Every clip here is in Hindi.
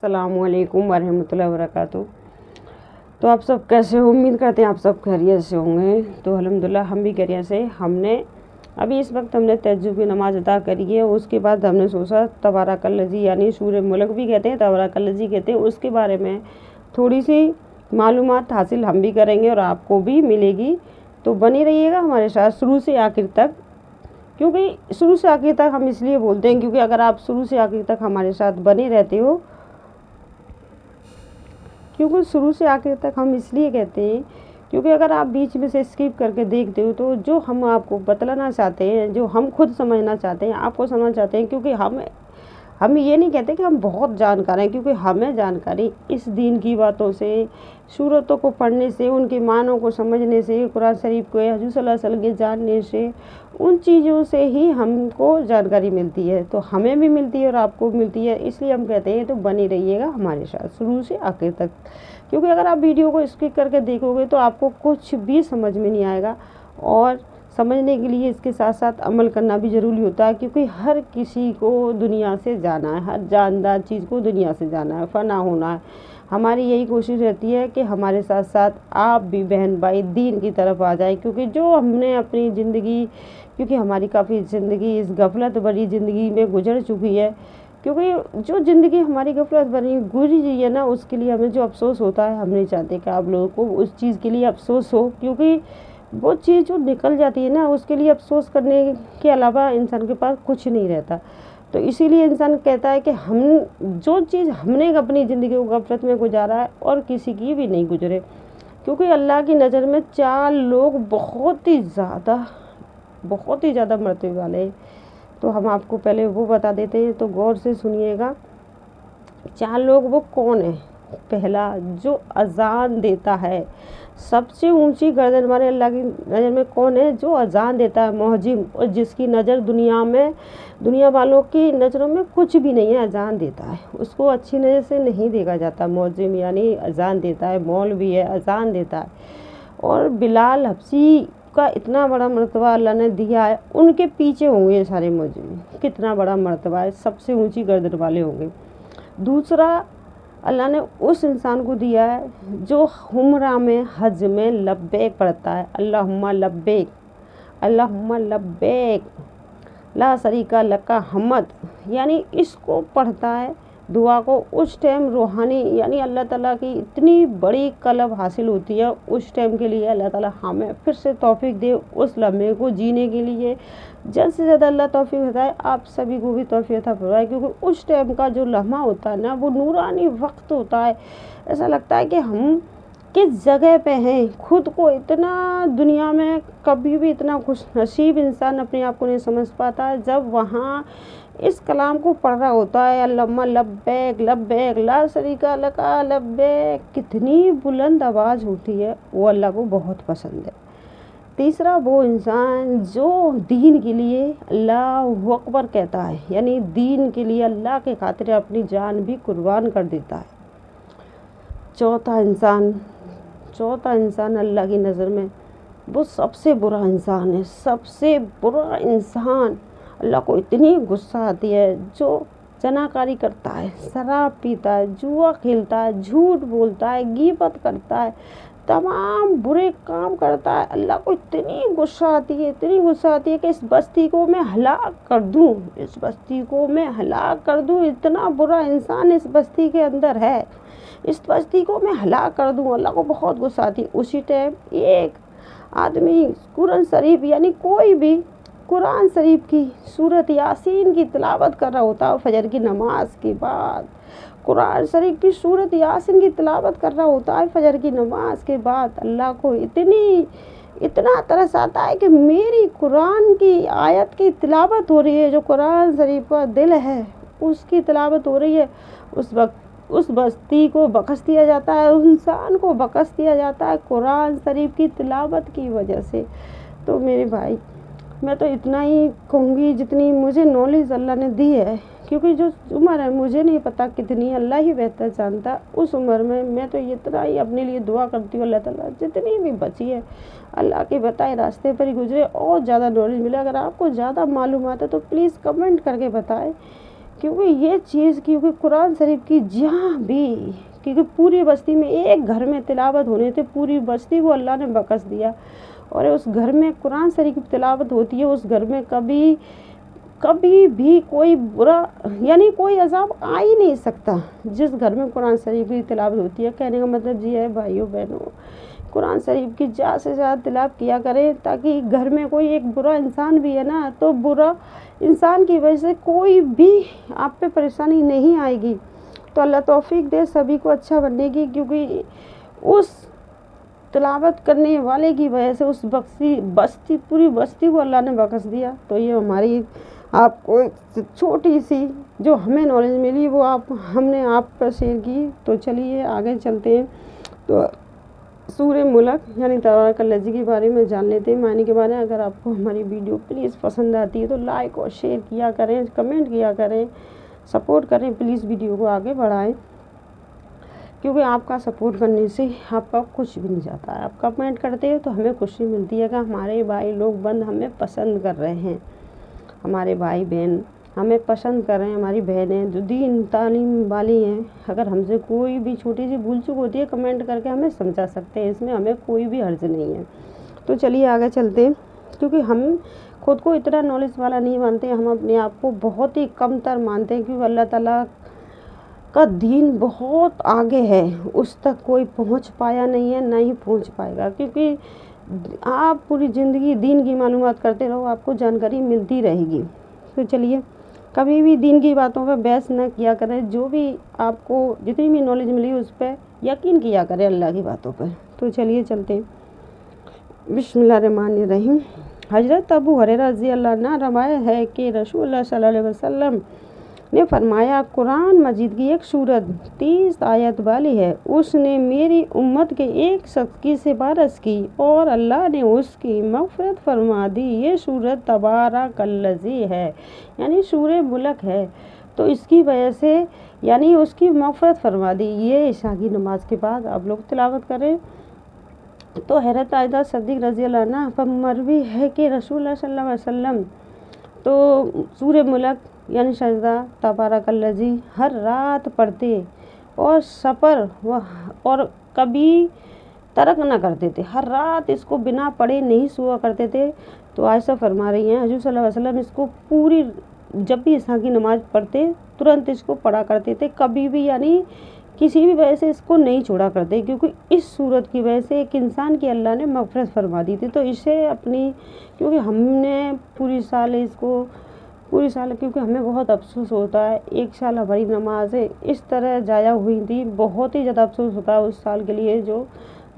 अस्सलामुअलैकुम वरहमतुल्लाहि वबरकातुहू। तो आप सब कैसे हो? उम्मीद करते हैं आप सब खैरियत से होंगे। तो अल्हम्दुलिल्लाह हम भी खैरियत से। हमने अभी इस वक्त हमने तहज्जुद की नमाज़ अदा करी है। उसके बाद हमने सोचा तबारकल्लज़ी यानी सूरह मुल्क भी कहते हैं, तबारकल्लज़ी कहते हैं, उसके बारे में थोड़ी सी मालूमात हासिल हम भी करेंगे और आपको भी मिलेगी। तो बने रहिएगा हमारे साथ शुरू से आखिर तक, क्योंकि शुरू से आखिर तक हम इसलिए बोलते हैं क्योंकि अगर आप शुरू से आखिर तक हमारे साथ बने रहते हो, क्योंकि शुरू से आखिर तक हम इसलिए कहते हैं क्योंकि अगर आप बीच में से स्किप करके देखते हो तो जो हम आपको बतलाना चाहते हैं, जो हम खुद समझना चाहते हैं, आपको समझना चाहते हैं, क्योंकि हम ये नहीं कहते कि हम बहुत जानकार हैं, क्योंकि हमें जानकारी इस दीन की बातों से, सूरतों को पढ़ने से, उनके मानों को समझने से, कुरान शरीफ को हुज़ूर सल्लल्लाहु अलैहि वसल्लम के जानने से, उन चीज़ों से ही हमको जानकारी मिलती है। तो हमें भी मिलती है और आपको भी मिलती है, इसलिए हम कहते हैं तो बनी रहिएगा हमारे साथ शुरू से आखिर तक। क्योंकि अगर आप वीडियो को स्किप करके देखोगे तो आपको कुछ भी समझ में नहीं आएगा, और समझने के लिए इसके साथ साथ अमल करना भी ज़रूरी होता है, क्योंकि हर किसी को दुनिया से जाना है, हर जानदार चीज़ को दुनिया से जाना है, फ़ना होना है। हमारी यही कोशिश रहती है कि हमारे साथ साथ आप भी बहन भाई दीन की तरफ आ जाए, क्योंकि जो हमने अपनी ज़िंदगी, क्योंकि हमारी काफ़ी ज़िंदगी इस गफलत भरी ज़िंदगी में गुजर चुकी है, क्योंकि जो ज़िंदगी हमारी गफलत भरी गुजरी हुई है ना, उसके लिए हमें जो अफसोस होता है, हम नहीं चाहते कि आप लोगों को उस चीज़ के लिए अफसोस हो, क्योंकि वो चीज़ जो निकल जाती है ना, उसके लिए अफसोस करने के अलावा इंसान के पास कुछ नहीं रहता। तो इसीलिए इंसान कहता है कि हम जो चीज़ हमने अपनी ज़िंदगी को गफलत में गुजारा है और किसी की भी नहीं गुजरे, क्योंकि अल्लाह की नज़र में 4 लोग बहुत ही ज़्यादा मरते वाले। तो हम आपको पहले वो बता देते हैं, तो गौर से सुनिएगा। 4 लोग वो कौन है? पहला, जो अजान देता है, सबसे ऊंची गर्दन वाले अल्लाह की नज़र में कौन है? जो अजान देता है, मुअज्जिन, और जिसकी नज़र दुनिया वालों की नज़रों में कुछ भी नहीं है, अजान देता है, उसको अच्छी नज़र से नहीं देखा जाता। मुअज्जिन यानी अजान देता है, मौलवी है, अजान देता है। और बिलाल हबशी का इतना बड़ा मर्तबा अल्लाह ने दिया है, उनके पीछे होंगे ये सारे मुअज्जिन। कितना बड़ा मर्तबा है, सबसे ऊंची गर्दन वाले होंगे। दूसरा, अल्लाह ने उस इंसान को दिया है जो उम्रा में, हज में लब्बैक पढ़ता है, अल्लाहुम्मा लब्बैक, अल्लाहुम्मा लब्बैक ला शरीका लका हम्मद, यानी इसको पढ़ता है दुआ को, उस टाइम रूहानी यानी अल्लाह ताला की इतनी बड़ी कलब हासिल होती है। उस टाइम के लिए अल्लाह ताला हमें फिर से तौफीक दे उस लम्हे को जीने के लिए, जल्द से ज़्यादा अल्लाह तौफीक बताए, आप सभी को भी तौफीक अता फरमाए, क्योंकि उस टाइम का जो लम्हा होता है ना, वो नूरानी वक्त होता है। ऐसा लगता है कि हम किस जगह पे हैं, खुद को इतना दुनिया में कभी भी इतना खुश नसीब इंसान अपने आप को नहीं समझ पाता है जब वहाँ इस कलाम को पढ़ रहा होता है, अल्लाहुम्मा लब्बैक लब्बैक ला शरीका लका लब्बैक। कितनी बुलंद आवाज़ होती है, वो अल्लाह को बहुत पसंद है। तीसरा, वो इंसान जो दीन के लिए अल्लाहु अकबर कहता है, यानी दीन के लिए अल्लाह के खातिर अपनी जान भी कुर्बान कर देता है। चौथा इंसान अल्लाह की नज़र में वो सबसे बुरा इंसान है, सबसे बुरा इंसान। अल्लाह को इतनी गुस्सा आती है जो जनाकारी करता है, शराब पीता है, जुआ खेलता है, झूठ बोलता है, गीबत करता है, तमाम बुरे काम करता है। अल्लाह को इतनी गुस्सा आती है, इतनी गुस्सा आती है कि इस बस्ती को मैं हलाक कर दूँ, इस बस्ती को मैं हलाक कर दूँ। इतना बुरा इंसान इस बस्ती के अंदर है, इस बस्ती को मैं हलाक कर दूँ। अल्लाह को बहुत गुस्सा आती है। उसी टाइम एक आदमी कुरान शरीफ यानी कोई भी कुरान शरीफ की सूरत यासीन की तिलावत कर रहा होता है, फजर की नमाज के बाद कुरान शरीफ की सूरत यासीन की तिलावत कर रहा होता है फजर की नमाज के बाद, अल्लाह को इतना तरस आता है कि मेरी कुरान की आयत की तिलावत हो रही है, जो कुरान शरीफ का दिल है उसकी तिलावत हो रही है। उस वक्त उस बस्ती को बख्श दिया जाता है, उस इंसान को बख्श दिया जाता है कुरान शरीफ की तिलावत की वजह से। तो मेरे भाई, मैं तो इतना ही कहूँगी जितनी मुझे नॉलेज अल्लाह ने दी है, क्योंकि जो उम्र है मुझे नहीं पता कितनी, अल्लाह ही बेहतर जानता। उस उम्र में मैं तो इतना ही अपने लिए दुआ करती हूँ, अल्लाह ताला जितनी भी बची है अल्लाह के बताए रास्ते पर ही गुजरे और ज़्यादा नॉलेज मिले। अगर आपको ज़्यादा मालूमात है तो प्लीज़ कमेंट करके बताएं क्योंकि ये चीज़, क्योंकि कुरान शरीफ की जहाँ भी, क्योंकि पूरी बस्ती में एक घर में तिलावत होने थे, पूरी बस्ती को अल्लाह ने बख्श दिया। और उस घर में कुरान शरीफ की तिलावत होती है, उस घर में कभी कभी भी कोई बुरा यानी कोई अज़ाब आ ही नहीं सकता जिस घर में कुरान शरीफ की तिलावत होती है। कहने का मतलब ये है भाइयों बहनों, कुरान शरीफ की ज़्यादा से ज़्यादा तिलावत किया करें, ताकि घर में कोई एक बुरा इंसान भी है ना, तो बुरा इंसान की वजह से कोई भी आप पे परेशानी नहीं आएगी। तो अल्लाह तौफीक दे सभी को अच्छा बनने की, क्योंकि उस तिलावत करने वाले की वजह से उस बस्ती पूरी बस्ती को अल्लाह ने बख्श दिया। तो ये हमारी आपको छोटी सी जो हमें नॉलेज मिली वो हमने आप पर शेयर की। तो चलिए आगे चलते हैं। तो सूरे मुल्क यानी तबारकल्लाह के बारे में जान लेते हैं, मायने के बारे में। अगर आपको हमारी वीडियो प्लीज़ पसंद आती है तो लाइक और शेयर किया करें, कमेंट किया करें, सपोर्ट करें, प्लीज़ वीडियो को आगे बढ़ाएं, क्योंकि आपका सपोर्ट करने से आपका कुछ भी नहीं जाता है। आप कमेंट करते हो तो हमें खुशी मिलती है कि हमारे भाई लोग बंद हमें पसंद कर रहे हैं, हमारे भाई बहन हमें पसंद कर रहे हैं, हमारी बहनें जो दीन तालीम वाली हैं। अगर हमसे कोई भी छोटी सी भूल चूक होती है कमेंट करके हमें समझा सकते हैं, इसमें हमें कोई भी हर्ज नहीं है। तो चलिए आगे चलते हैं, क्योंकि हम खुद को इतना नॉलेज वाला नहीं मानते, हम अपने आप को बहुत ही कमतर मानते हैं, क्योंकि अल्लाह ताला का दीन बहुत आगे है, उस तक कोई पहुंच पाया नहीं है, ना ही पहुंच पाएगा। क्योंकि आप पूरी ज़िंदगी दीन की मालूमात करते रहो, आपको जानकारी मिलती रहेगी। तो चलिए कभी भी दीन की बातों पर बहस न किया करें, जो भी आपको जितनी भी नॉलेज मिली उस पर यकीन किया करें अल्लाह की बातों पर। तो चलिए चलते हैं। बिस्मिल्लाहिर्रहमानिर्रहीम। हज़रत अबू हुरैरा रज़ियल्लाहु अन्हु रवायत है कि रसूलुल्लाह सल्लल्लाहु अलैहि वसल्लम ने फरमाया, कुरान मजीद की एक सूरत 30 आयत वाली है, उसने मेरी उम्मत के एक शख्स की सिफारिश की और अल्लाह ने उसकी मग़फ़िरत फरमा दी। ये सूरत तबारकल्लज़ी है, यानी सूरे मुल्क है। तो इसकी वजह से यानी उसकी मग़फ़िरत फरमा दी। ये इशा की नमाज के बाद आप लोग तिलावत करें। तो हज़रत आयशा सिद्दीक़ रज़ियल्लाहु अन्हा पर मरवी है कि रसूलुल्लाह सल्लल्लाहु अलैहि वसल्लम तो सूरे मुल्क यानी सजदा तबारकल्लज़ी हर रात पढ़ते और सफ़र और कभी तर्क न करते थे, हर रात इसको बिना पढ़े नहीं सोया करते थे। तो आयशा फरमा रही हैं, हुज़ूर सल्लल्लाहु अलैहि वसल्लम इसको पूरी जब भी इशा की नमाज पढ़ते तुरंत इसको पढ़ा करते थे, कभी भी यानी किसी भी वजह से इसको नहीं छोड़ा करते, क्योंकि इस सूरत की वजह से एक इंसान की अल्लाह ने मग़फ़िरत फरमा दी थी। तो इसे अपनी, क्योंकि हमने पूरी साल क्योंकि हमें बहुत अफसोस होता है, एक साल हमारी नमाज़ें इस तरह ज़ाया हुई थी, बहुत ही ज़्यादा अफसोस होता है उस साल के लिए जो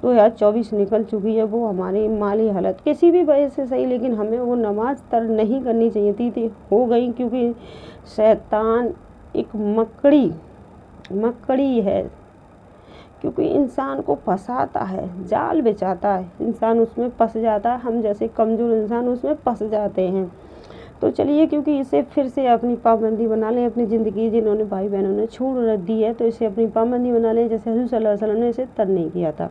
2024 निकल चुकी है। वो हमारी माली हालत किसी भी वजह से सही, लेकिन हमें वो नमाज तर नहीं करनी चाहिए थी हो गई, क्योंकि शैतान एक मकड़ी है, क्योंकि इंसान को फंसाता है, जाल बिछाता है, इंसान उसमें फंस जाता है, हम जैसे कमज़ोर इंसान उसमें फंस जाते हैं। तो चलिए, क्योंकि इसे फिर से अपनी पाबंदी बना लें अपनी ज़िंदगी, जिन्होंने भाई बहनों ने छोड़ दी है तो इसे अपनी पाबंदी बना लें, जैसे हुज़ूर सल्लल्लाहु अलैहि वसल्लम ने इसे तर नहीं किया था।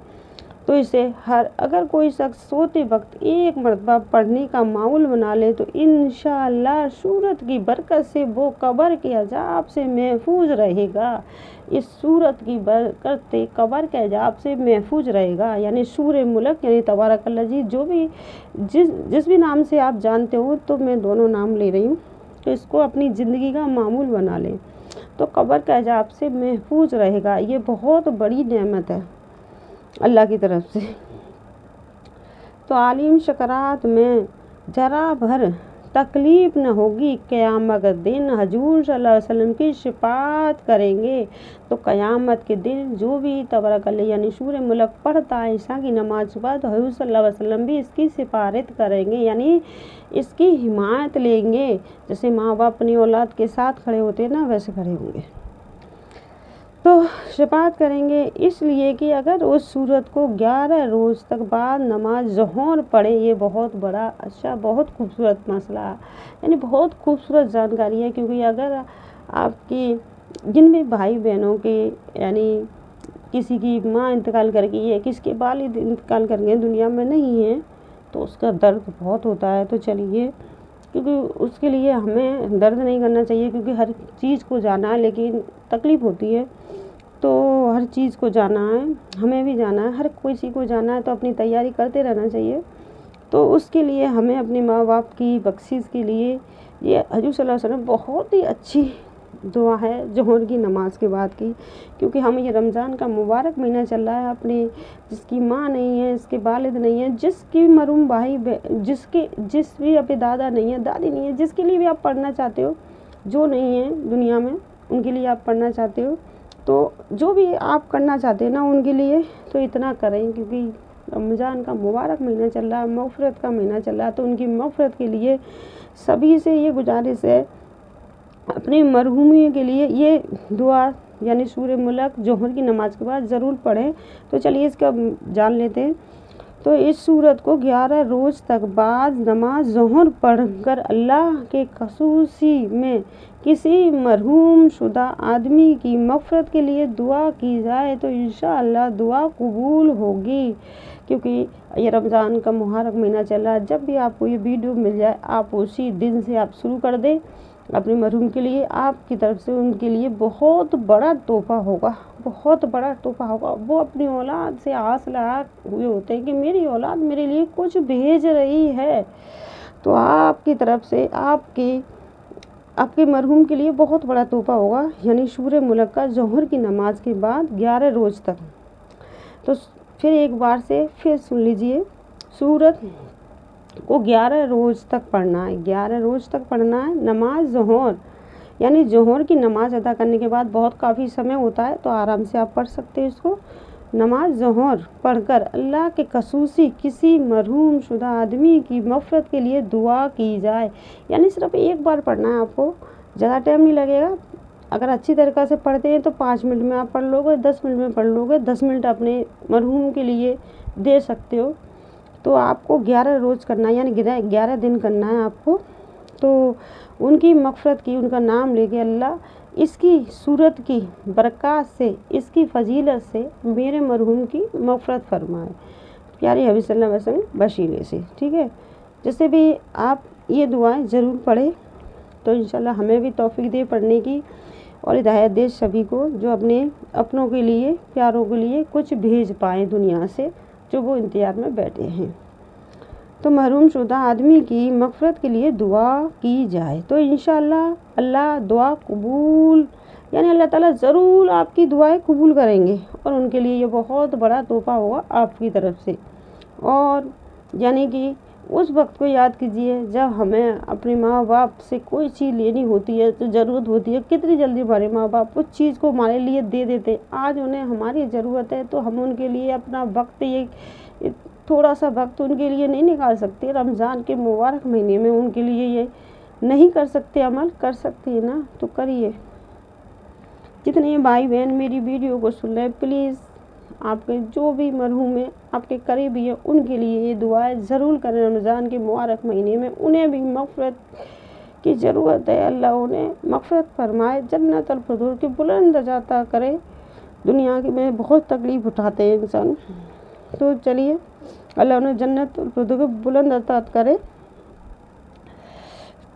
तो इसे अगर कोई शख्स सोते वक्त एक मरतबा पढ़ने का मामूल बना ले तो इंशाअल्लाह सूरत की बरकत से वो कब्र के अजाब से महफूज रहेगा। इस सूरत की बरकत से कब्र के अजाब से महफूज रहेगा। यानी सूरे मुल्क यानी तबारकल्लाह जो भी जिस भी नाम से आप जानते हो, तो मैं दोनों नाम ले रही हूँ, तो इसको अपनी ज़िंदगी का मामूल बना लें तो कब्र के अजाब से महफूज रहेगा। ये बहुत बड़ी नेमत है अल्लाह की तरफ से। तो आलिम शकरात में जरा भर तकलीफ़ न होगी, क़यामत दिन हजूर सल्लल्लाहु अलैहि वसल्लम की शिफात करेंगे। तो क़यामत के दिन जो भी तबारकल्लाह यानी सूरे मुल्क पढ़ता है ईशा की नमाज के बाद, हजूर सल्लल्लाहु अलैहि वसल्लम भी इसकी सिफारिश करेंगे, यानी इसकी हिमायत लेंगे। जैसे माँ बाप अपनी औलाद के साथ खड़े होते हैं ना, वैसे खड़े होंगे। तो शिफात करेंगे इसलिए कि अगर उस सूरत को 11 रोज़ तक बाद नमाज ज़ोहर पढ़े। ये बहुत बड़ा बहुत खूबसूरत मसला, यानी बहुत खूबसूरत जानकारी है। क्योंकि अगर आपकी जिनमें भाई बहनों के यानी किसी की माँ इंतकाल कर गई है, किसके वालिद इंतकाल कर गए दुनिया में नहीं है, तो उसका दर्द बहुत होता है। तो चलिए क्योंकि उसके लिए हमें दर्द नहीं करना चाहिए, क्योंकि हर चीज़ को जाना है लेकिन तकलीफ़ होती है। तो हर चीज़ को जाना है, हमें भी जाना है, हर किसी को जाना है, तो अपनी तैयारी करते रहना चाहिए। तो उसके लिए हमें अपने माँ बाप की बख्शिश के लिए ये हजूर सल्लल्लाहु अलैहि वसल्लम बहुत ही अच्छी दुआ है ज़ोहर की नमाज के बाद की, क्योंकि हम ये रमज़ान का मुबारक महीना चल रहा है। अपने जिसकी माँ नहीं है, जिसके वालिद नहीं है, जिसकी मरूम भाई जिस भी अपने दादा नहीं है, दादी नहीं है, जिसके लिए भी आप पढ़ना चाहते हो, जो नहीं है दुनिया में उनके लिए आप पढ़ना चाहते हो, तो जो भी आप करना चाहते हैं ना उनके लिए, तो इतना करें, क्योंकि रमज़ान का मुबारक महीना चल रहा है, मग़फ़िरत का महीना चल रहा है। तो उनकी मग़फ़िरत के लिए सभी से ये गुजारिश है, अपने मरहूमियों के लिए ये दुआ यानी सूरह मुल्क ज़ोहर की नमाज के बाद ज़रूर पढ़ें। तो चलिए इसका जान लेते हैं। तो इस सूरत को 11 रोज़ तक बाद नमाज ज़ोहर पढ़कर अल्लाह के खसूसी में किसी मरहूम शुदा आदमी की मग़फ़िरत के लिए दुआ की जाए तो इंशाअल्लाह दुआ कबूल होगी। क्योंकि ये रमज़ान का मुबारक महीना चल रहा है, जब भी आपको ये वीडियो मिल जाए आप उसी दिन से आप शुरू कर दें अपने मरहूम के लिए। आपकी तरफ से उनके लिए बहुत बड़ा तोहफ़ा होगा, बहुत बड़ा तोहफ़ा होगा। वो अपनी औलाद से आस लगा हुए होते हैं कि मेरी औलाद मेरे लिए कुछ भेज रही है, तो आपकी तरफ से आपके मरहूम के लिए बहुत बड़ा तोहफ़ा होगा, यानी सूरह मुल्क का ज़ोहर की नमाज के बाद 11 रोज़ तक। तो फिर एक बार से फिर सुन लीजिए, सूरत को 11 रोज़ तक पढ़ना है, 11 रोज़ तक पढ़ना है नमाज ज़ोहर, यानी ज़ोहर की नमाज अदा करने के बाद बहुत काफ़ी समय होता है, तो आराम से आप पढ़ सकते हैं इसको। नमाज ज़ोहर पढ़कर अल्लाह के खसूसी किसी मरहूम शुदा आदमी की मग़फ़िरत के लिए दुआ की जाए, यानी सिर्फ एक बार पढ़ना है आपको, ज़्यादा टाइम नहीं लगेगा। अगर अच्छी तरीक़ा से पढ़ते हैं तो 5 मिनट में आप पढ़ लोगे, 10 मिनट में पढ़ लोगे, 10 मिनट अपने मरहूम के लिए दे सकते हो। तो आपको 11 रोज़ करना है, यानी 11 दिन करना है आपको। तो उनकी मग़फ़िरत की, उनका नाम लेके अल्लाह इसकी सूरत की बरक़ात से, इसकी फ़जीलत से मेरे मरहूम की मग़फ़िरत फ़रमाए, प्यारे हबीब सल्लल्लाहु अलैहि वसल्लम वसीले से। ठीक है, जैसे भी आप ये दुआएं ज़रूर पढ़ें, तो इंशाल्लाह हमें भी तौफ़ीक़ दे पढ़ने की और हिदायत दे सभी को, जो अपने अपनों के लिए, प्यारों के लिए कुछ भेज पाएँ दुनिया से, जो वो इंतज़ार में बैठे हैं। तो महरूम शुदा आदमी की मग़फ़िरत के लिए दुआ की जाए तो इंशाअल्लाह अल्लाह दुआ कबूल, यानी अल्लाह ताला ज़रूर आपकी दुआएं कबूल करेंगे, और उनके लिए ये बहुत बड़ा तोहफ़ा होगा आपकी तरफ से। और यानी कि उस वक्त को याद कीजिए जब हमें अपने माँ बाप से कोई चीज़ लेनी होती है, तो ज़रूरत होती है, कितनी जल्दी हमारे माँ बाप उस चीज़ को हमारे लिए दे देते। आज उन्हें हमारी ज़रूरत है, तो हम उनके लिए अपना वक्त, ये थोड़ा सा वक्त उनके लिए नहीं निकाल सकते? रमज़ान के मुबारक महीने में उनके लिए ये नहीं कर सकते? अमल कर सकते हैं ना, तो करिए। जितने भाई बहन मेरी वीडियो को सुन रहे हैं, प्लीज़ आपके जो भी मरहूम है, आपके करीबी है, उनके लिए ये दुआएं ज़रूर करें। रमज़ान के मुबारक महीने में उन्हें भी मग़फ़िरत की ज़रूरत है। अल्लाह उन्हें मग़फ़िरत फ़रमाए, जन्नतुल फ़िरदौस की बुलंद दर्जा अता करे। दुनिया में बहुत तकलीफ़ उठाते हैं इंसान, तो चलिए अल्लाह उन्हें जन्नतुल फ़िरदौस की बुलंद अता करे।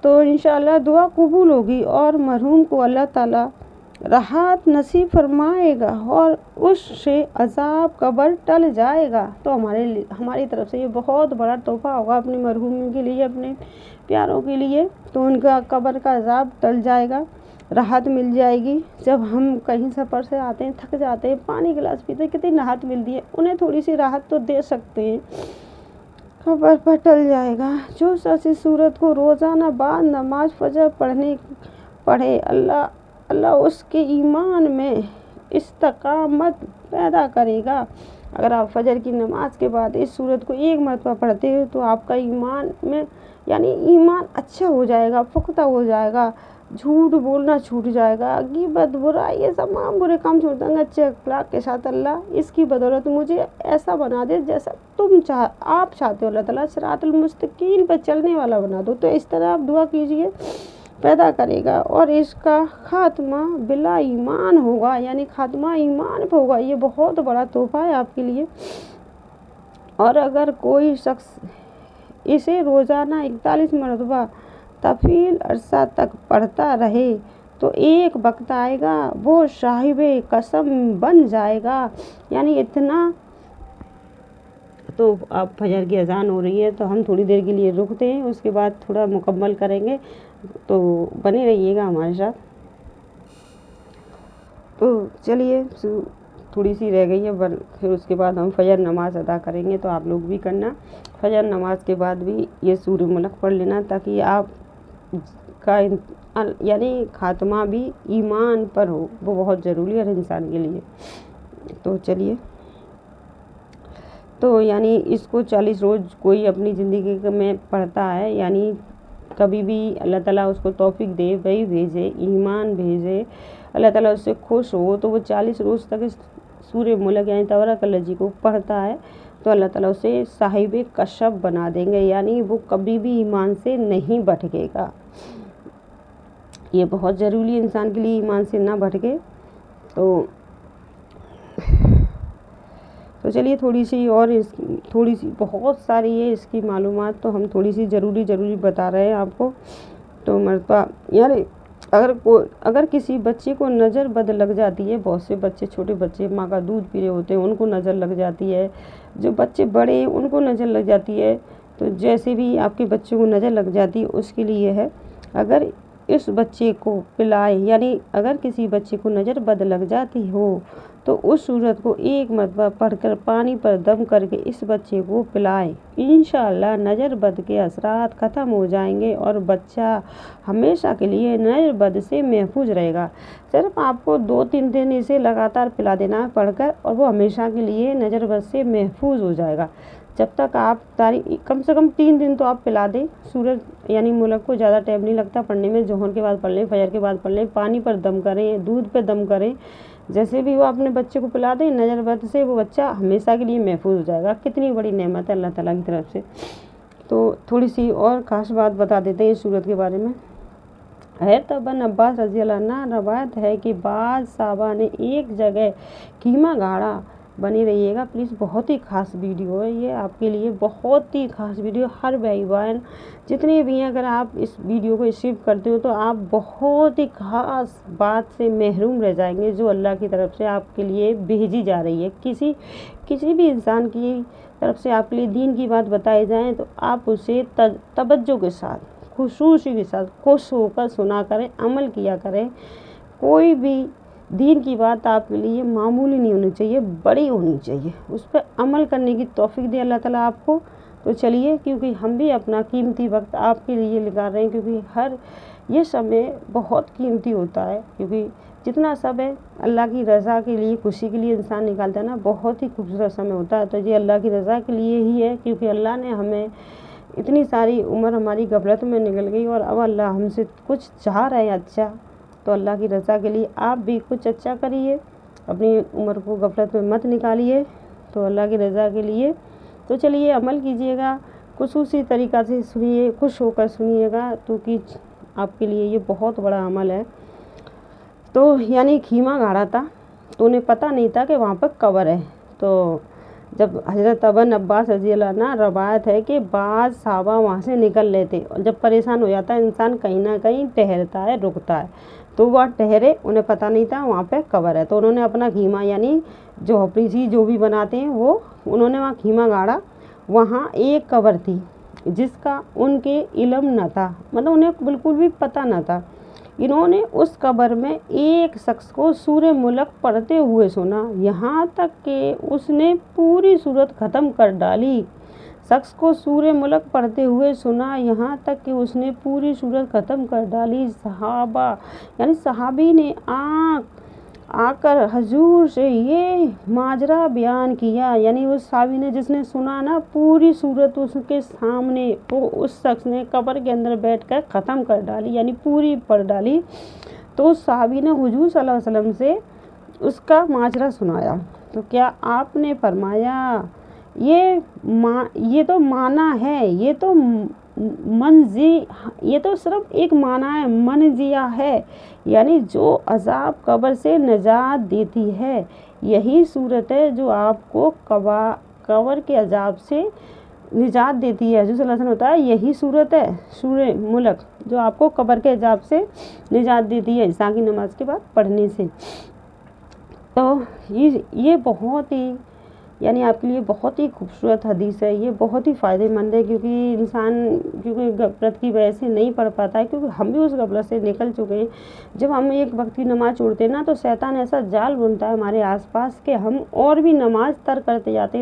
तो इंशाअल्लाह दुआ कबूल होगी और मरहूम को अल्लाह ताला राहत नसीब फरमाएगा और उससे अज़ाब कब्र टल जाएगा। तो हमारी तरफ से ये बहुत बड़ा तोहफ़ा होगा अपने मरहूम के लिए, अपने प्यारों के लिए। तो उनका कब्र का अज़ाब टल जाएगा, राहत मिल जाएगी। जब हम कहीं सफ़र से आते हैं, थक जाते हैं, पानी गिलास पीते हैं, कितनी राहत मिलती है, उन्हें थोड़ी सी राहत तो दे सकते हैं, कब्र पर टल जाएगा। जो शख्स इस सूरत को रोज़ाना बाद नमाज फजर पढ़े, अल्लाह उसके ईमान में इस्तकामत पैदा करेगा। अगर आप फजर की नमाज के बाद इस सूरत को एक मरतबा पढ़ते हो, तो आपका ईमान में यानी ईमान अच्छा हो जाएगा, पुख्ता हो जाएगा, झूठ बोलना छूट जाएगा, गीबत बुराई ये तमाम बुरे काम छूट जाएंगे। अच्छे अखलाक के साथ अल्लाह इसकी बदौलत मुझे ऐसा बना दे जैसा आप चाहते हो। अल्लाह ताला सिरातुल मुस्तकीम पर चलने वाला बना दो। तो इस तरह आप दुआ कीजिए, पैदा करेगा और इसका खात्मा बिला ईमान होगा, यानी खात्मा ईमान पर होगा। ये बहुत बड़ा तोहफ़ा है आपके लिए। और अगर कोई शख्स इसे रोज़ाना 41 मरतबा तफील अरसा तक पढ़ता रहे तो एक वक्त आएगा वो साहिबे कसम बन जाएगा। यानी इतना। तो अब फजर की अजान हो रही है तो हम थोड़ी देर के लिए रुकते हैं, उसके बाद थोड़ा मुकम्मल करेंगे, तो बने रहिएगा हमारे साथ। तो चलिए थोड़ी सी रह गई है, फिर उसके बाद हम फजर नमाज अदा करेंगे, तो आप लोग भी करना। फजर नमाज के बाद भी ये सूरह मुल्क पढ़ लेना, ताकि आप का यानी खात्मा भी ईमान पर हो, वो बहुत ज़रूरी है हर इंसान के लिए। तो चलिए, तो यानी इसको 40 रोज़ कोई अपनी ज़िंदगी में पढ़ता है, यानी कभी भी अल्लाह ताला उसको तौफीक दे, वही भेजे, ईमान भेजे, अल्लाह ताला उससे खुश हो, तो वो 40 रोज़ तक इस सूरह मुल्क यानी तबारकल्लाह जी को पढ़ता है, तो अल्लाह ताला उसे साहिब कशफ बना देंगे, यानी वो कभी भी ईमान से नहीं भटकेगा। ये बहुत ज़रूरी है इंसान के लिए, ईमान से ना भटके। तो चलिए थोड़ी सी बहुत सारी है इसकी मालूमात, तो हम थोड़ी सी ज़रूरी बता रहे हैं आपको। तो मरतबा यार, अगर किसी बच्चे को नज़र बद लग जाती है, बहुत से बच्चे, छोटे बच्चे माँ का दूध पी रहे होते हैं, उनको नज़र लग जाती है, जो बच्चे बड़े हैं उनको नज़र लग जाती है, तो जैसे भी आपके बच्चे को नज़र लग जाती है उसके लिए है, अगर इस बच्चे को पिलाए, यानी अगर किसी बच्चे को नज़र बद लग जाती हो तो उस सूरत को एक मरतबा पढ़कर पानी पर दम करके इस बच्चे को पिलाए, इंशाअल्लाह नज़र बद के असरात ख़त्म हो जाएंगे और बच्चा हमेशा के लिए नज़र बद से महफूज रहेगा। सिर्फ आपको 2-3 दिन इसे लगातार पिला देना है पढ़कर, और वो हमेशा के लिए नज़र बद से महफूज हो जाएगा। जब तक आप कम से कम 3 दिन तो आप पिला दें सूरज यानी मुल्क को, ज़्यादा टाइम नहीं लगता पढ़ने में, जोहर के बाद पढ़ लें, फजर के बाद पढ़ लें, पानी पर दम करें, दूध पर दम करें, जैसे भी वो अपने बच्चे को पिला दें, नज़र बद से वो बच्चा हमेशा के लिए महफूज हो जाएगा। कितनी बड़ी नेमत है अल्लाह ताला की तरफ से। तो थोड़ी सी और ख़ास बात बता देते हैं इस सूरत के बारे में। हज़रत इब्न अब्बास रज़ी अल्लाह अन्हु रवायत है कि बाज़ सहाबा ने एक जगह कीमा गाड़ा। बनी रहिएगा प्लीज़, बहुत ही ख़ास वीडियो है ये आपके लिए, बहुत ही ख़ास वीडियो। हर भाई बहन जितने भी हैं, अगर आप इस वीडियो को रिसीव करते हो तो आप बहुत ही ख़ास बात से महरूम रह जाएंगे, जो अल्लाह की तरफ से आपके लिए भेजी जा रही है। किसी भी इंसान की तरफ से आपके लिए दीन की बात बताई जाए तो आप उसे तवज्जो के साथ, खुशूसी के साथ, खुश होकर सुना करें, अमल किया करें। कोई भी दीन की बात आपके लिए मामूली नहीं होनी चाहिए, बड़ी होनी चाहिए, उस पर अमल करने की तौफीक दे अल्लाह ताला आपको। तो चलिए, क्योंकि हम भी अपना कीमती वक्त आपके लिए निकाल रहे हैं, क्योंकि ये समय बहुत कीमती होता है, क्योंकि जितना समय अल्लाह की रज़ा के लिए, खुशी के लिए इंसान निकालता है ना, बहुत ही खूबसूरत समय होता है। तो ये अल्लाह की रज़ा के लिए ही है, क्योंकि अल्लाह ने हमें इतनी सारी उम्र हमारी गफलत में निकल गई और अब अल्लाह हमसे कुछ चाह रहे हैं अच्छा, तो अल्लाह की रज़ा के लिए आप भी कुछ अच्छा करिए, अपनी उम्र को गफलत में मत निकालिए, तो अल्लाह की रज़ा के लिए। तो चलिए अमल कीजिएगा, खुसूसी तरीक़ा से सुनिए, खुश होकर सुनिएगा, क्योंकि आपके लिए ये बहुत बड़ा अमल है। तो यानी खीमा गाड़ा था, तो उन्हें पता नहीं था कि वहाँ पर कब्र है। तो जब हज़रत इब्न अब्बास रज़ी अल्लाह अन्हु रवायत है कि बाज़ सहाबा वहाँ से निकल लेते, और जब परेशान हो जाता है इंसान कहीं ना कहीं ठहरता है, रुकता है, तो वह ठहरे, उन्हें पता नहीं था वहाँ पे कब्र है, तो उन्होंने अपना खीमा यानी झोपड़ी सी जो भी बनाते हैं वो उन्होंने वहाँ खीमा गाड़ा। वहाँ एक कब्र थी जिसका उनके इल्म न था, मतलब उन्हें बिल्कुल भी पता न था। इन्होंने उस कब्र में एक शख्स को सूरह मुल्क पढ़ते हुए सुना, यहाँ तक कि उसने पूरी सूरत ख़त्म कर डाली। शख्स को सूरह मुल्क पढ़ते हुए सुना, यहाँ तक कि उसने पूरी सूरत ख़त्म कर डाली। सहाबा यानी सहाबी ने आकर हजूर से ये माजरा बयान किया, यानी उस सहाबी ने जिसने सुना ना पूरी सूरत उसके सामने, वो उस शख्स ने कब्र के अंदर बैठकर ख़त्म कर डाली, यानी पूरी पढ़ डाली। तो उस सहाबी ने हुजूर सल्लल्लाहु अलैहि वसल्लम से उसका माजरा सुनाया, तो क्या आपने फरमाया ये तो माना है, ये तो सिर्फ एक माना है, मनजिया है, यानी जो अजाब कब्र से निजात देती है, यही सूरत है जो आपको कब्र के अजाब से निजात देती है। हजूर सल्लल्लाहु अलैहि वसल्लम होता है यही सूरत है सूरह मुल्क जो आपको कब्र के अज़ाब से निजात देती है इशा की नमाज के बाद पढ़ने से। तो ये बहुत ही यानी आपके लिए बहुत ही खूबसूरत हदीस है, ये बहुत ही फ़ायदेमंद है क्योंकि इंसान क्योंकि गफलत की वजह से नहीं पढ़ पाता है, क्योंकि हम भी उस गफलत से निकल चुके हैं। जब हम एक वक्त की नमाज़ छोड़ते हैं ना तो शैतान ऐसा जाल बुनता है हमारे आसपास कि हम और भी नमाज तर्क करते जाते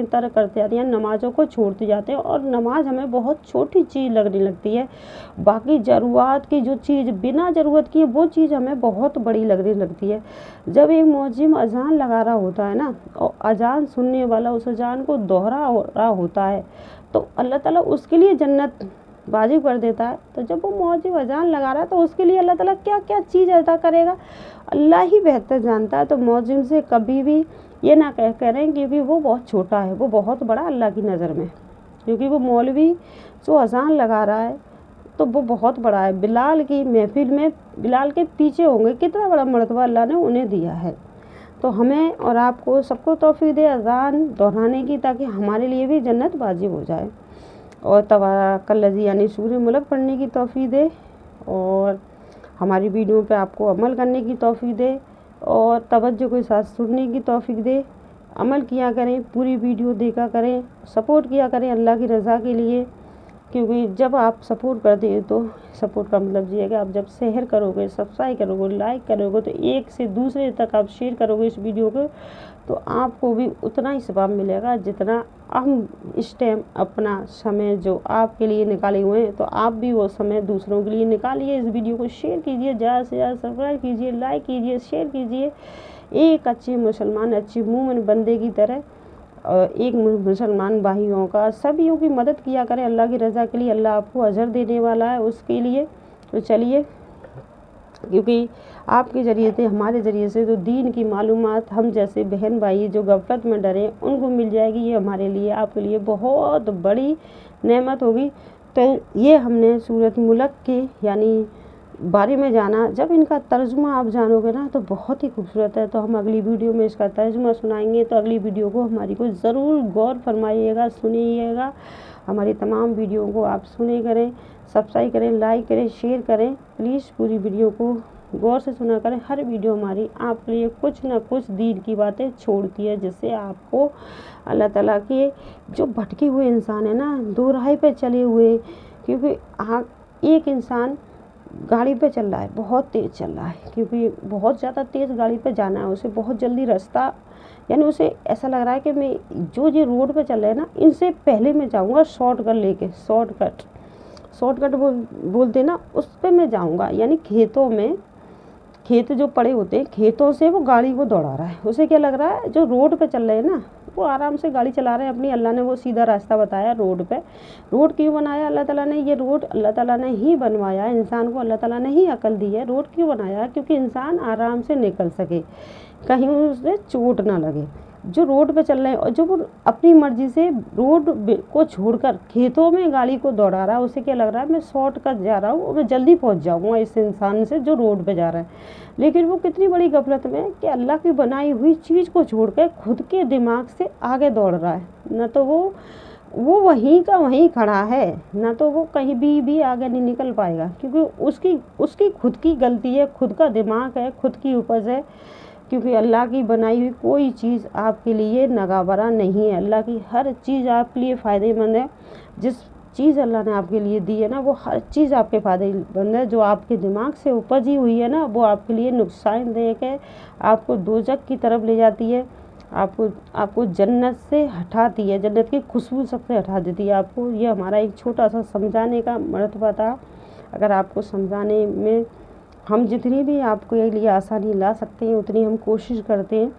हैं, नमाज़ों को छोड़ते जाते हैं और नमाज हमें बहुत छोटी चीज़ लगने लगती है। बाकी ज़रूरत की जो चीज़ बिना ज़रूरत की है वो चीज़ हमें बहुत बड़ी लगने लगती है। जब एक मुअज्जिन अज़ान लगा रहा होता है ना और अज़ान सुनने वाला उस अज़ान को दोहरा रहा होता है तो अल्लाह ताला उसके लिए जन्नत वाजिब कर देता है। तो जब वो मुअज्जिन अज़ान लगा रहा है तो उसके लिए अल्लाह ताला क्या क्या चीज़ अता करेगा अल्लाह ही बेहतर जानता है। तो मुअज्जिन से कभी भी ये ना करें क्योंकि वो बहुत छोटा है, वो बहुत बड़ा अल्लाह की नज़र में, क्योंकि वो मौलवी जो अज़ान लगा रहा है तो वो बहुत बड़ा है। बिलाल की महफिल में बिलाल के पीछे होंगे, कितना बड़ा मर्तबा अल्लाह ने उन्हें दिया है। तो हमें और आपको सबको तौफीक दे अज़ान दोहराने की ताकि हमारे लिए भी जन्नत वाजिब हो जाए और तबारकल्लज़ी यानी सूरह मुल्क पढ़ने की तौफीक दे और हमारी वीडियो पे आपको अमल करने की तौफीक दे और तवज्जो के साथ सुनने की तौफीक दे। अमल किया करें, पूरी वीडियो देखा करें, सपोर्ट किया करें अल्लाह की रज़ा के लिए, क्योंकि जब आप सपोर्ट करते हैं तो सपोर्ट का मतलब ये है कि आप जब शेयर करोगे, सब्सक्राइब करोगे, लाइक करोगे तो एक से दूसरे तक आप शेयर करोगे इस वीडियो को तो आपको भी उतना ही सवाब मिलेगा जितना हम इस टाइम अपना समय जो आपके लिए निकाले हुए हैं। तो आप भी वो समय दूसरों के लिए निकालिए, इस वीडियो को शेयर कीजिए, ज़्यादा से ज़्यादा सब्सक्राइब कीजिए, लाइक कीजिए, शेयर कीजिए। एक अच्छे मुसलमान, अच्छे मोमिन बंदे की तरह एक मुसलमान भाइयों का सभी की मदद किया करें अल्लाह की रज़ा के लिए। अल्लाह आपको अजर देने वाला है उसके लिए। तो चलिए, क्योंकि आपके ज़रिए से हमारे ज़रिए से तो दीन की मालूमात हम जैसे बहन भाई जो गफलत में डरे उनको मिल जाएगी, ये हमारे लिए आपके लिए बहुत बड़ी नेमत होगी। तो ये हमने सूरत मुल्क के यानी बारे में जाना। जब इनका तर्जुमा आप जानोगे ना तो बहुत ही खूबसूरत है। तो हम अगली वीडियो में इसका तर्जुमा सुनाएंगे, तो अगली वीडियो को हमारी को ज़रूर गौर फरमाइएगा, सुनिएगा। हमारी तमाम वीडियो को आप सुने करें, सब्सक्राइब करें, लाइक करें, शेयर करें। प्लीज़ पूरी वीडियो को गौर से सुना करें। हर वीडियो हमारी आपके लिए कुछ ना कुछ दीन की बातें छोड़ती है जिससे आपको अल्लाह ताला के जो भटके हुए इंसान है ना, दो राह पे चले हुए, क्योंकि एक इंसान गाड़ी पे चल रहा है, बहुत तेज़ चल रहा है, क्योंकि बहुत ज़्यादा तेज़ गाड़ी पे जाना है उसे, बहुत जल्दी रास्ता यानी उसे ऐसा लग रहा है कि मैं जो ये रोड पे चल रहे हैं ना इनसे पहले मैं जाऊंगा शॉर्टकट लेके, शॉर्टकट बोलते ना, उस पर मैं जाऊंगा। यानी खेतों में खेत जो पड़े होते हैं, खेतों से वो गाड़ी को दौड़ा रहा है। उसे क्या लग रहा है जो रोड पे चल रहे हैं ना वो आराम से गाड़ी चला रहे हैं अपनी। अल्लाह ने वो सीधा रास्ता बताया रोड पे। रोड क्यों बनाया अल्लाह ताला ने? ये रोड अल्लाह ताला ने ही बनवाया, इंसान को अल्लाह ताला ने ही अकल दी है। रोड क्यों बनाया? क्योंकि इंसान आराम से निकल सके, कहीं उसे चोट ना लगे। जो रोड पे चल रहे हैं और जो वो अपनी मर्जी से रोड को छोड़कर खेतों में गाड़ी को दौड़ा रहा है, उसे क्या लग रहा है मैं शॉर्टकट जा रहा हूँ, मैं जल्दी पहुँच जाऊँगा इस इंसान से जो रोड पे जा रहा है। लेकिन वो कितनी बड़ी गफलत में है कि अल्लाह की बनाई हुई चीज़ को छोड़कर खुद के दिमाग से आगे दौड़ रहा है। न तो वो वहीं का वहीं खड़ा है, ना तो वो कहीं भी आगे नहीं निकल पाएगा, क्योंकि उसकी खुद की गलती है, खुद का दिमाग है, खुद की उपज है। क्योंकि अल्लाह की बनाई हुई कोई चीज़ आपके लिए नागवारा नहीं है। अल्लाह की हर चीज़ आपके लिए फ़ायदेमंद है। जिस चीज़ अल्लाह ने आपके लिए दी है ना वो हर चीज़ आपके फ़ायदेमंद है। जो आपके दिमाग से उपजी हुई है ना वो आपके लिए नुकसानदेह है, आपको दोज़ख की तरफ ले जाती है, आपको जन्नत से हटाती है, जन्नत की खुशबू सबसे हटा देती है आपको। ये हमारा एक छोटा सा समझाने का मर्तबा था। अगर आपको समझाने में हम जितनी भी आपके लिए आसानी ला सकते हैं उतनी हम कोशिश करते हैं।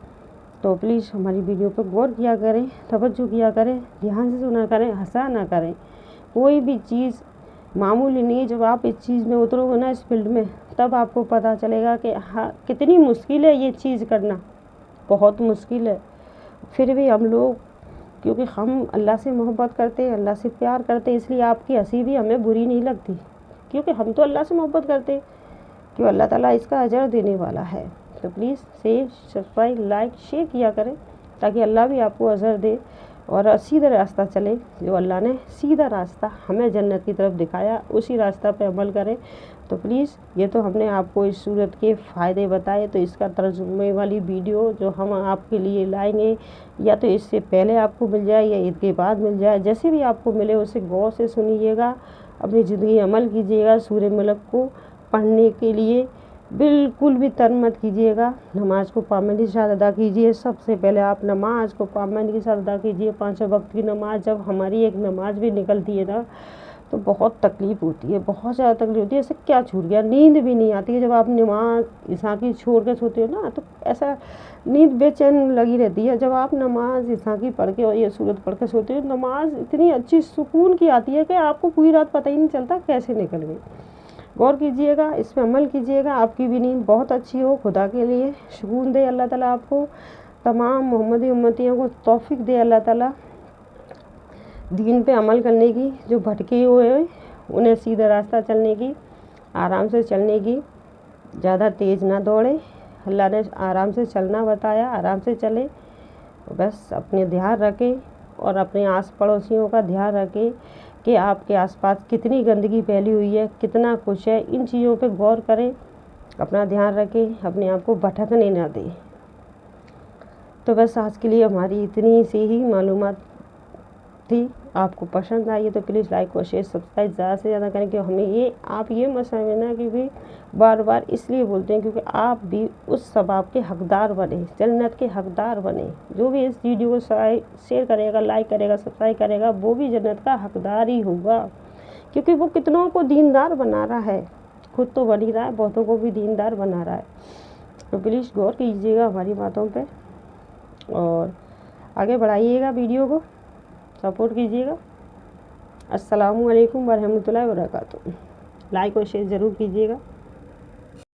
तो प्लीज़ हमारी वीडियो पर गौर किया करें, तवज्जो किया करें, ध्यान से सुना करें, हंसा ना करें। कोई भी चीज़ मामूली नहीं है। जब आप इस चीज़ में उतरोगे ना इस फील्ड में तब आपको पता चलेगा कि हाँ कितनी मुश्किल है ये चीज़ करना, बहुत मुश्किल है। फिर भी हम लोग क्योंकि हम अल्लाह से मोहब्बत करते हैं, अल्लाह से प्यार करते हैं, इसलिए आपकी हंसी भी हमें बुरी नहीं लगती, क्योंकि हम तो अल्लाह से मोहब्बत करते हैं कि अल्लाह ताला इसका अजर देने वाला है। तो please share, subscribe, like, share किया करें ताकि अल्लाह भी आपको अजर दे। और सीधा रास्ता चले, जो अल्लाह ने सीधा रास्ता हमें जन्नत की तरफ दिखाया, उसी रास्ता पे अमल करें। तो प्लीज़, ये तो हमने आपको इस सूरत के फ़ायदे बताए, तो इसका तर्जुमे वाली वीडियो जो हम आपके लिए लाएंगे, या तो इससे पहले आपको मिल जाए या ईद के बाद मिल जाए, जैसे भी आपको मिले उसे गौर से सुनिएगा, अपनी ज़िंदगी अमल कीजिएगा। सूरह मुल्क को पढ़ने के लिए बिल्कुल भी तन मत कीजिएगा। नमाज को पाबंदी के साथ अदा कीजिए। सबसे पहले आप नमाज को पाबंदी के साथ अदा कीजिए। 5 वक्त की नमाज, जब हमारी एक नमाज भी निकलती है ना, तो बहुत तकलीफ़ होती है, बहुत ज़्यादा तकलीफ़ होती है। ऐसे क्या छूट गया, नींद भी नहीं आती है। जब आप नमाज ईशा की छोड़ के सोते हो ना, तो ऐसा नींद बेचैन लगी रहती है। जब आप नमाज ईशा की पढ़ के और ये सूरत पढ़ के सोते हो, नमाज इतनी अच्छी सुकून की आती है कि आपको पूरी रात पता ही नहीं चलता कैसे निकल गई। गौर कीजिएगा, इस पर अमल कीजिएगा, आपकी भी नींद बहुत अच्छी हो। खुदा के लिए सुकून दे अल्लाह ताला आपको, तमाम मोहम्मदी उम्मतियों को तौफीक दे अल्लाह ताला दीन पे अमल करने की। जो भटके हुए हैं उन्हें सीधा रास्ता चलने की, आराम से चलने की, ज़्यादा तेज़ ना दौड़े। अल्लाह ने आराम से चलना बताया, आराम से चले। बस अपने ध्यान रखें और अपने आस पड़ोसियों का ध्यान रखें कि आपके आसपास कितनी गंदगी फैली हुई है, कितना कुछ है। इन चीज़ों पे गौर करें, अपना ध्यान रखें, अपने आप को भटकने ना दें। तो बस आज के लिए हमारी इतनी सी ही मालूमात थी। आपको पसंद आई है तो प्लीज़ लाइक और शेयर सब्सक्राइब ज़्यादा से ज़्यादा करें। क्यों हमें ये आप ये मत समझना कि भी बार बार इसलिए बोलते हैं क्योंकि आप भी उस सवाब के हकदार बने, जन्नत के हकदार बने। जो भी इस वीडियो को शेयर करेगा, लाइक करेगा, सब्सक्राइब करेगा, वो भी जन्नत का हकदार ही होगा, क्योंकि वो कितनों को दीनदार बना रहा है। खुद तो बन ही रहा है, बहुतों को भी दीनदार बना रहा है। तो प्लीज़ गौर कीजिएगा हमारी बातों पे और आगे बढ़ाइएगा, वीडियो को सपोर्ट कीजिएगा। अस्सलामु अलैकुम वरहमतुल्लाहि वबरकातुहू। लाइक और शेयर ज़रूर कीजिएगा।